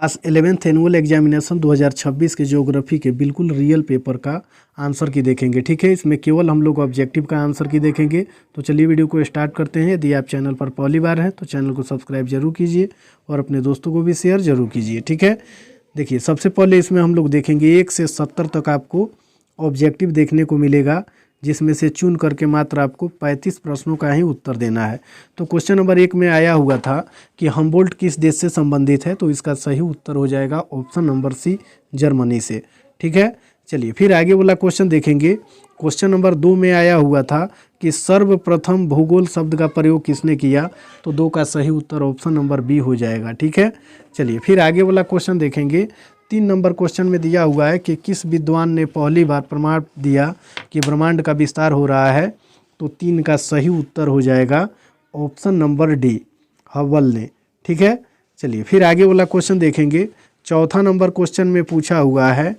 Class 11th annual examination 2026 के geography के बिल्कुल रियल पेपर का आंसर की देखेंगे। ठीक है, इसमें केवल हम लोग ऑब्जेक्टिव का आंसर की देखेंगे। तो चलिए वीडियो को स्टार्ट करते हैं। यदि आप चैनल पर पहली बार हैं तो चैनल को सब्सक्राइब जरूर कीजिए और अपने दोस्तों को भी शेयर जरूर कीजिए। ठीक है, देखिए सबसे पहले इसमें हम लोग देखेंगे 1 से 70 तक आपको ऑब्जेक्टिव देखने को मिलेगा, जिसमें से चुन करके मात्र आपको 35 प्रश्नों का ही उत्तर देना है। तो क्वेश्चन नंबर 1 में आया हुआ था कि हम्बोल्ट किस देश से संबंधित है, तो इसका सही उत्तर हो जाएगा ऑप्शन नंबर सी, जर्मनी से। ठीक है, चलिए फिर आगे वाला क्वेश्चन देखेंगे। क्वेश्चन नंबर 2 में आया हुआ था कि सर्वप्रथम भूगोल शब्द का प्रयोग किसने किया, तो 2 का सही उत्तर ऑप्शन नंबर बी हो जाएगा। ठीक है, चलिए फिर आगे वाला क्वेश्चन देखेंगे। 3 नंबर क्वेश्चन में दिया हुआ है कि किस विद्वान ने पहली बार प्रमाण दिया कि ब्रह्मांड का विस्तार हो रहा है, तो 3 का सही उत्तर हो जाएगा ऑप्शन नंबर डी, हबल ने। ठीक है, चलिए फिर आगे वाला क्वेश्चन देखेंगे। चौथा नंबर क्वेश्चन में पूछा हुआ है,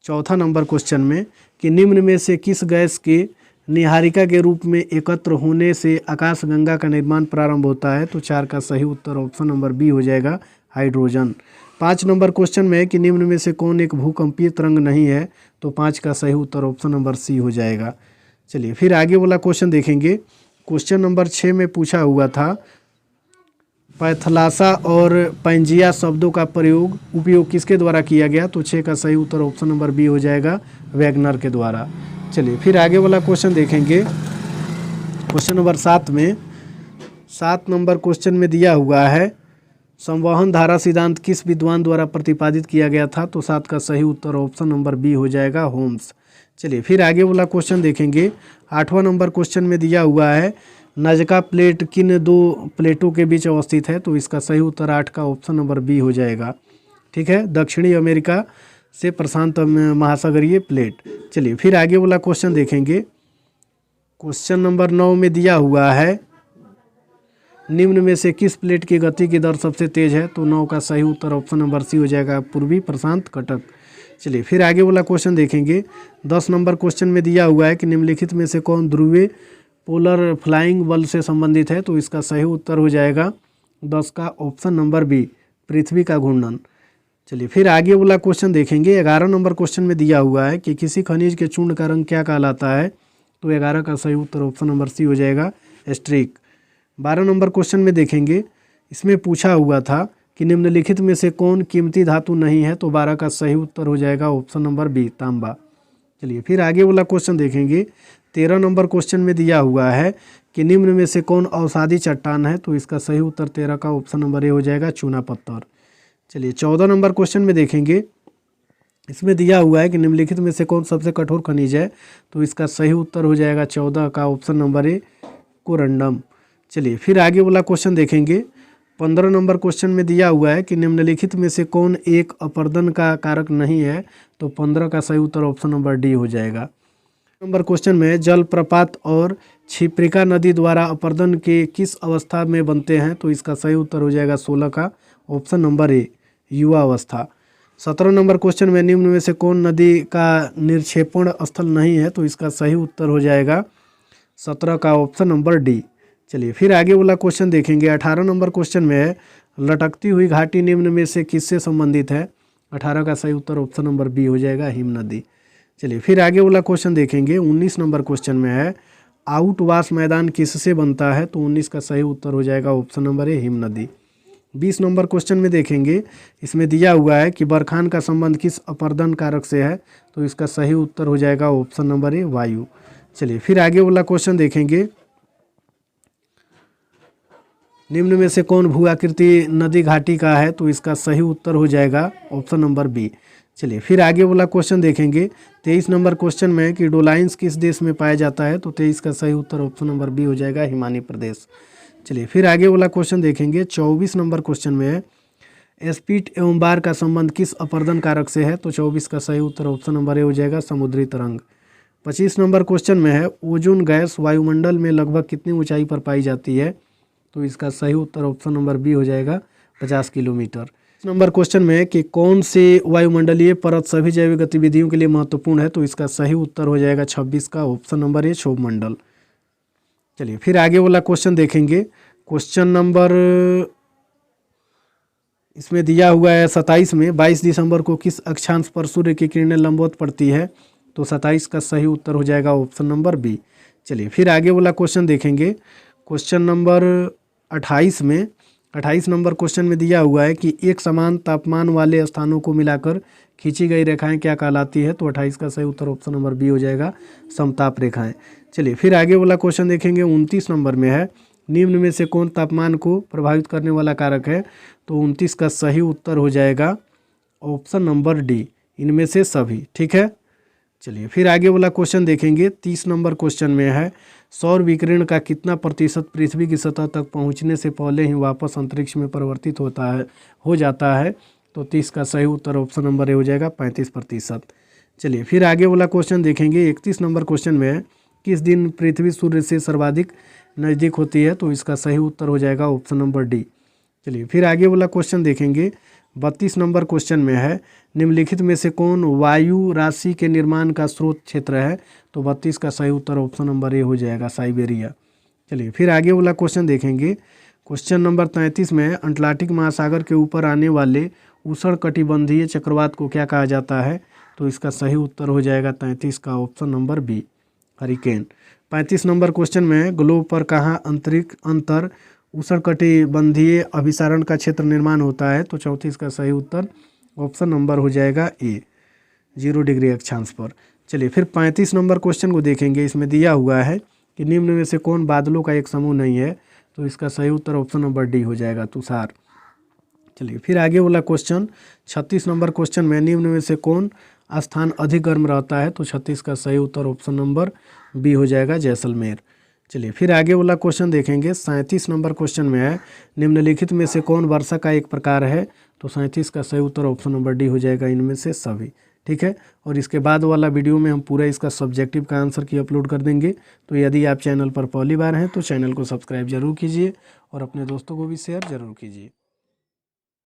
चौथा नंबर क्वेश्चन में कि निम्न में से किस गैस के निहारिका के रूप में एकत्र होने से आकाशगंगा का निर्माण प्रारंभ होता है, तो 4 का सही उत्तर ऑप्शन नंबर बी हो जाएगा, हाइड्रोजन। 5 नंबर क्वेश्चन में कि निम्न में से कौन एक भूकंपीय तरंग नहीं है, तो 5 का सही उत्तर ऑप्शन नंबर सी हो जाएगा। चलिए फिर आगे वाला क्वेश्चन देखेंगे। क्वेश्चन नंबर 6 में पूछा हुआ था पैथलासा और पैंजिया शब्दों का उपयोग किसके द्वारा किया गया, तो 6 का सही उत्तर ऑप्शन नंबर बी हो जाएगा, वैगनर के द्वारा। चलिए फिर आगे वाला क्वेश्चन देखेंगे। क्वेश्चन नंबर 7 में 7 नंबर क्वेश्चन में दिया हुआ है संवहन धारा सिद्धांत किस विद्वान द्वारा प्रतिपादित किया गया था, तो 7 का सही उत्तर ऑप्शन नंबर बी हो जाएगा, होम्स। चलिए फिर आगे वाला क्वेश्चन देखेंगे। 8वां नंबर क्वेश्चन में दिया हुआ है नजका प्लेट किन 2 प्लेटों के बीच अवस्थित है, तो इसका सही उत्तर 8 का ऑप्शन नंबर बी हो जाएगा। ठीक है, दक्षिणी अमेरिका से प्रशांत महासागरीय प्लेट। चलिए फिर आगे वाला क्वेश्चन देखेंगे। क्वेश्चन नंबर 9 में दिया हुआ है निम्न में से किस प्लेट की गति की दर सबसे तेज है, तो 9 का सही उत्तर ऑप्शन नंबर सी हो जाएगा, पूर्वी प्रशांत कटक। चलिए फिर आगे वाला क्वेश्चन देखेंगे। 10 नंबर क्वेश्चन में दिया हुआ है कि निम्नलिखित में से कौन ध्रुवीय पोलर फ्लाइंग बल से संबंधित है, तो इसका सही उत्तर हो जाएगा 10 का ऑप्शन नंबर बी, पृथ्वी का घूर्णन। चलिए फिर आगे वाला क्वेश्चन देखेंगे। 11 नंबर क्वेश्चन में दिया हुआ है कि किसी खनिज के चूर्ण का रंग क्या कहलाता है, तो 11 का सही उत्तर ऑप्शन नंबर सी हो जाएगा, स्ट्रीक। 12 नंबर क्वेश्चन में देखेंगे। इसमें पूछा हुआ था कि निम्नलिखित में से कौन कीमती धातु नहीं है, तो 12 का सही उत्तर हो जाएगा ऑप्शन नंबर बी, तांबा। चलिए फिर आगे वाला क्वेश्चन देखेंगे। 13 नंबर क्वेश्चन में दिया हुआ है कि निम्न में से कौन अवसादी चट्टान है, तो इसका सही उत्तर 13 का ऑप्शन नंबर ए हो जाएगा, चूना पत्थर। चलिए 14 नंबर क्वेश्चन में देखेंगे। इसमें दिया हुआ है कि निम्नलिखित में से कौन सबसे कठोर खनिज है, तो इसका सही उत्तर हो जाएगा 14 का ऑप्शन नंबर ए, कोरंडम। चलिए फिर आगे वाला क्वेश्चन देखेंगे। 15 नंबर क्वेश्चन में दिया हुआ है कि निम्नलिखित में से कौन एक अपर्दन का कारक नहीं है, तो 15 का सही उत्तर ऑप्शन नंबर डी हो जाएगा। नंबर क्वेश्चन में जलप्रपात और क्षिप्रिका नदी द्वारा अपर्दन के किस अवस्था में बनते हैं, तो इसका सही उत्तर हो जाएगा 16 का ऑप्शन नंबर ए, युवा अवस्था। 17 नंबर क्वेश्चन में निम्न में से कौन नदी का निक्षेपण स्थल नहीं है, तो इसका सही उत्तर हो जाएगा 17 का ऑप्शन नंबर डी। चलिए फिर आगे वाला क्वेश्चन देखेंगे। 18 नंबर क्वेश्चन में है लटकती हुई घाटी निम्न में से किससे संबंधित है, 18 का सही उत्तर ऑप्शन नंबर बी हो जाएगा, हिम नदी। चलिए फिर आगे वाला क्वेश्चन देखेंगे। 19 नंबर क्वेश्चन में है आउटवाश मैदान किससे बनता है, तो 19 का सही उत्तर हो जाएगा ऑप्शन नंबर ए, हिम नदी। 20 नंबर क्वेश्चन में देखेंगे। इसमें दिया हुआ है कि बरखान का संबंध किस अपर्दन कारक से है, तो इसका सही उत्तर हो जाएगा ऑप्शन नंबर ए, वायु। चलिए फिर आगे वाला क्वेश्चन देखेंगे। निम्न में से कौन भू आकृति नदी घाटी का है, तो इसका सही उत्तर हो जाएगा ऑप्शन नंबर बी। चलिए फिर आगे वाला क्वेश्चन देखेंगे। 23 नंबर क्वेश्चन में कि डोलाइंस किस देश में पाया जाता है, तो 23 का सही उत्तर ऑप्शन नंबर बी हो जाएगा, हिमानी प्रदेश। चलिए फिर आगे वाला क्वेश्चन देखेंगे। 24 नंबर क्वेश्चन में है स्पीट एवं बार का संबंध किस अपर्दन कारक से है, तो 24 का सही उत्तर ऑप्शन नंबर ए हो जाएगा, समुद्री तरंग। 25 नंबर क्वेश्चन में है ओजोन गैस वायुमंडल में लगभग कितनी ऊंचाई पर पाई जाती है, तो इसका सही उत्तर ऑप्शन नंबर बी हो जाएगा, 50 किलोमीटर। इस नंबर क्वेश्चन में कि कौन से वायुमंडलीय परत सभी जैविक गतिविधियों के लिए महत्वपूर्ण है, तो इसका सही उत्तर हो जाएगा 26 का ऑप्शन नंबर ए, क्षोभ मंडल। चलिए फिर आगे वाला क्वेश्चन देखेंगे। क्वेश्चन नंबर इसमें दिया हुआ है 27 में 22 दिसंबर को किस अक्षांश पर सूर्य की किरणें लंबवत पड़ती है, तो 27 का सही उत्तर हो जाएगा ऑप्शन नंबर बी। चलिए फिर आगे वाला क्वेश्चन देखेंगे। क्वेश्चन नंबर 28 में 28 नंबर क्वेश्चन में दिया हुआ है कि एक समान तापमान वाले स्थानों को मिलाकर खींची गई रेखाएं क्या कहलाती है, तो 28 का सही उत्तर ऑप्शन नंबर बी हो जाएगा समताप रेखाएं। चलिए फिर आगे वाला क्वेश्चन देखेंगे। 29 नंबर में है निम्न में से कौन तापमान को प्रभावित करने वाला कारक है, तो 29 का सही उत्तर हो जाएगा ऑप्शन नंबर डी, इनमें से सभी। ठीक है, चलिए फिर आगे वाला क्वेश्चन देखेंगे। 30 नंबर क्वेश्चन में है सौर विकिरण का कितना प्रतिशत पृथ्वी की सतह तक पहुंचने से पहले ही वापस अंतरिक्ष में परिवर्तित हो जाता है, तो 30 का सही उत्तर ऑप्शन नंबर ए हो जाएगा 35%। चलिए फिर आगे वाला क्वेश्चन देखेंगे। 31 नंबर क्वेश्चन में है किस दिन पृथ्वी सूर्य से सर्वाधिक नज़दीक होती है, तो इसका सही उत्तर हो जाएगा ऑप्शन नंबर डी। चलिए फिर आगे वाला क्वेश्चन देखेंगे। 32 नंबर क्वेश्चन में है निम्नलिखित में से कौन वायु राशि के निर्माण का स्रोत क्षेत्र है, तो 32 का सही उत्तर ऑप्शन नंबर ए हो जाएगा साइबेरिया। चलिए फिर आगे वाला क्वेश्चन देखेंगे। क्वेश्चन नंबर 33 में अटलांटिक महासागर के ऊपर आने वाले उष्णकटिबंधीय चक्रवात को क्या कहा जाता है, तो इसका सही उत्तर हो जाएगा 33 का option number B, hurricane. 35 number question में ग्लोब पर कहाँ अंतर उष्णकटिबंधीय अभिसारण का क्षेत्र निर्माण होता है, तो 34 का सही उत्तर ऑप्शन नंबर हो जाएगा ए, 0 डिग्री अक्षांश पर। चलिए फिर 35 नंबर क्वेश्चन को देखेंगे। इसमें दिया हुआ है कि निम्न में से कौन बादलों का एक समूह नहीं है, तो इसका सही उत्तर ऑप्शन नंबर डी हो जाएगा तुषार। चलिए फिर आगे वाला क्वेश्चन 36 नंबर क्वेश्चन में निम्न में से कौन स्थान अधिक गर्म रहता है, तो 36 का सही उत्तर ऑप्शन नंबर बी हो जाएगा जैसलमेर। चलिए फिर आगे वाला क्वेश्चन देखेंगे। 37 नंबर क्वेश्चन में है निम्नलिखित में से कौन वर्षा का एक प्रकार है, तो 37 का सही उत्तर ऑप्शन नंबर डी हो जाएगा इनमें से सभी। ठीक है, और इसके बाद वाला वीडियो में हम पूरा इसका सब्जेक्टिव का आंसर की अपलोड कर देंगे। तो यदि आप चैनल पर पहली बार हैं तो चैनल को सब्सक्राइब जरूर कीजिए और अपने दोस्तों को भी शेयर जरूर कीजिए।